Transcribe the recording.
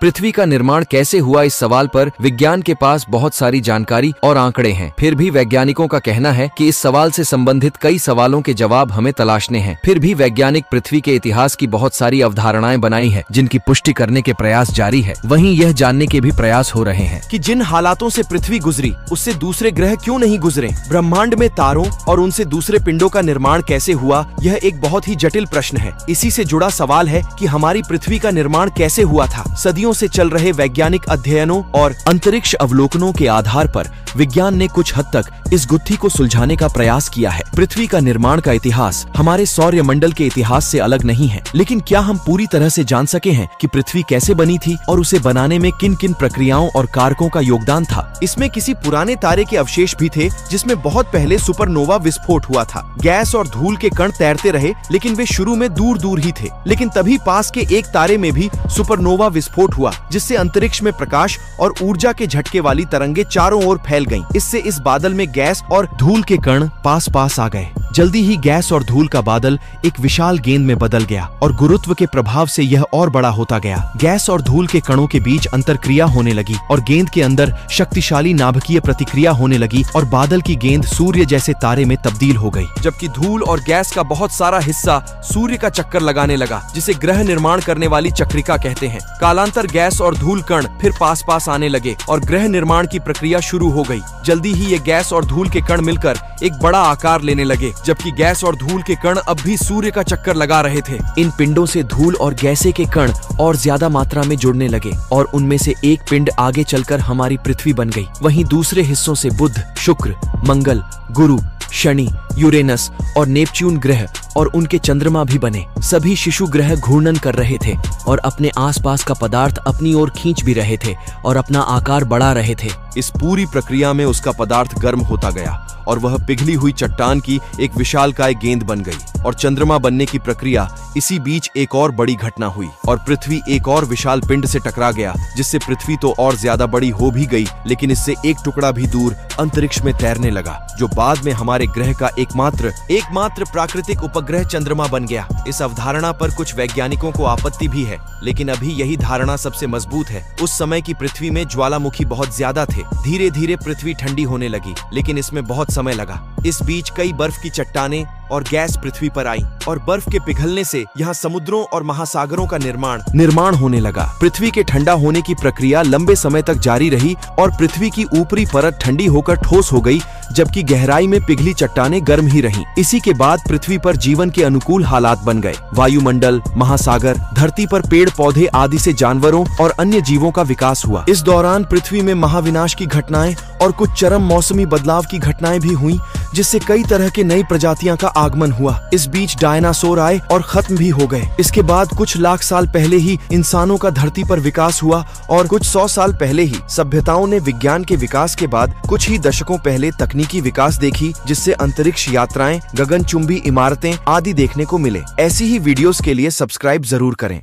पृथ्वी का निर्माण कैसे हुआ, इस सवाल पर विज्ञान के पास बहुत सारी जानकारी और आंकड़े हैं। फिर भी वैज्ञानिकों का कहना है कि इस सवाल से संबंधित कई सवालों के जवाब हमें तलाशने हैं। फिर भी वैज्ञानिक पृथ्वी के इतिहास की बहुत सारी अवधारणाएं बनाई है, जिनकी पुष्टि करने के प्रयास जारी है। वहीं यह जानने के भी प्रयास हो रहे हैं कि जिन हालातों से पृथ्वी गुजरी, उससे दूसरे ग्रह क्यों नहीं गुजरे। ब्रह्मांड में तारों और उनसे दूसरे पिंडों का निर्माण कैसे हुआ, यह एक बहुत ही जटिल प्रश्न है। इसी से जुड़ा सवाल है कि हमारी पृथ्वी का निर्माण कैसे हुआ था। सदियों से चल रहे वैज्ञानिक अध्ययनों और अंतरिक्ष अवलोकनों के आधार पर विज्ञान ने कुछ हद तक इस गुत्थी को सुलझाने का प्रयास किया है। पृथ्वी का निर्माण का इतिहास हमारे सौरमंडल के इतिहास से अलग नहीं है, लेकिन क्या हम पूरी तरह से जान सके हैं कि पृथ्वी कैसे बनी थी और उसे बनाने में किन किन प्रक्रियाओं और कारकों का योगदान था। इसमें किसी पुराने तारे के अवशेष भी थे, जिसमें बहुत पहले सुपरनोवा विस्फोट हुआ था। गैस और धूल के कण तैरते रहे, लेकिन वे शुरू में दूर दूर ही थे। लेकिन तभी पास के एक तारे में भी सुपरनोवा विस्फोट हुआ, जिससे अंतरिक्ष में प्रकाश और ऊर्जा के झटके वाली तरंगे चारों ओर फैल गईं। इससे इस बादल में गैस और धूल के कण पास पास आ गए। जल्दी ही गैस और धूल का बादल एक विशाल गेंद में बदल गया और गुरुत्व के प्रभाव से यह और बड़ा होता गया। गैस और धूल के कणों के बीच अंतरक्रिया होने लगी और गेंद के अंदर शक्तिशाली नाभिकीय प्रतिक्रिया होने लगी और बादल की गेंद सूर्य जैसे तारे में तब्दील हो गई। जबकि धूल और गैस का बहुत सारा हिस्सा सूर्य का चक्कर लगाने लगा, जिसे ग्रह निर्माण करने वाली चक्रिका कहते हैं। कालांतर गैस और धूल कण फिर पास पास आने लगे और ग्रह निर्माण की प्रक्रिया शुरू हो गई। जल्दी ही ये गैस और धूल के कण मिलकर एक बड़ा आकार लेने लगे, जबकि गैस और धूल के कण अब भी सूर्य का चक्कर लगा रहे थे। इन पिंडों से धूल और गैसे के कण और ज्यादा मात्रा में जुड़ने लगे और उनमें से एक पिंड आगे चलकर हमारी पृथ्वी बन गई। वहीं दूसरे हिस्सों से बुध, शुक्र, मंगल, गुरु, शनि, यूरेनस और नेपच्यून ग्रह और उनके चंद्रमा भी बने। सभी शिशु ग्रह घूर्णन कर रहे थे और अपने आसपास का पदार्थ अपनी ओर खींच भी रहे थे और अपना आकार बढ़ा रहे थे। इस पूरी प्रक्रिया में उसका पदार्थ गर्म होता गया और वह पिघली हुई चट्टान की एक विशालकाय गेंद बन गई। और चंद्रमा बनने की प्रक्रिया इसी बीच एक और बड़ी घटना हुई और पृथ्वी एक और विशाल पिंड से टकरा गया, जिससे पृथ्वी तो और ज्यादा बड़ी हो भी गई, लेकिन इससे एक टुकड़ा भी दूर अंतरिक्ष में तैरने लगा, जो बाद में हमारे ग्रह का एकमात्र प्राकृतिक उपग्रह चंद्रमा बन गया। इस अवधारणा पर कुछ वैज्ञानिकों को आपत्ति भी है, लेकिन अभी यही धारणा सबसे मजबूत है। उस समय की पृथ्वी में ज्वालामुखी बहुत ज्यादा थे। धीरे धीरे पृथ्वी ठंडी होने लगी, लेकिन इसमें बहुत समय लगा। इस बीच कई बर्फ की चट्टानें और गैस पृथ्वी पर आई और बर्फ के पिघलने से यहाँ समुद्रों और महासागरों का निर्माण होने लगा। पृथ्वी के ठंडा होने की प्रक्रिया लंबे समय तक जारी रही और पृथ्वी की ऊपरी परत ठंडी होकर ठोस हो गई, जबकि गहराई में पिघली चट्टानें गर्म ही रहीं। इसी के बाद पृथ्वी पर जीवन के अनुकूल हालात बन गए। वायुमंडल, महासागर, धरती पर पेड़ पौधे आदि से जानवरों और अन्य जीवों का विकास हुआ। इस दौरान पृथ्वी में महाविनाश की घटनाएं और कुछ चरम मौसमी बदलाव की घटनाएं भी हुई, जिससे कई तरह के नई प्रजातियां का आगमन हुआ। इस बीच डायनासोर आए और खत्म भी हो गए। इसके बाद कुछ लाख साल पहले ही इंसानों का धरती पर विकास हुआ और कुछ 100 साल पहले ही सभ्यताओं ने विज्ञान के विकास के बाद कुछ ही दशकों पहले तकनीकी विकास देखी, जिससे अंतरिक्ष यात्राएं, गगनचुंबी इमारतें आदि देखने को मिले। ऐसी ही वीडियोस के लिए सब्सक्राइब जरूर करें।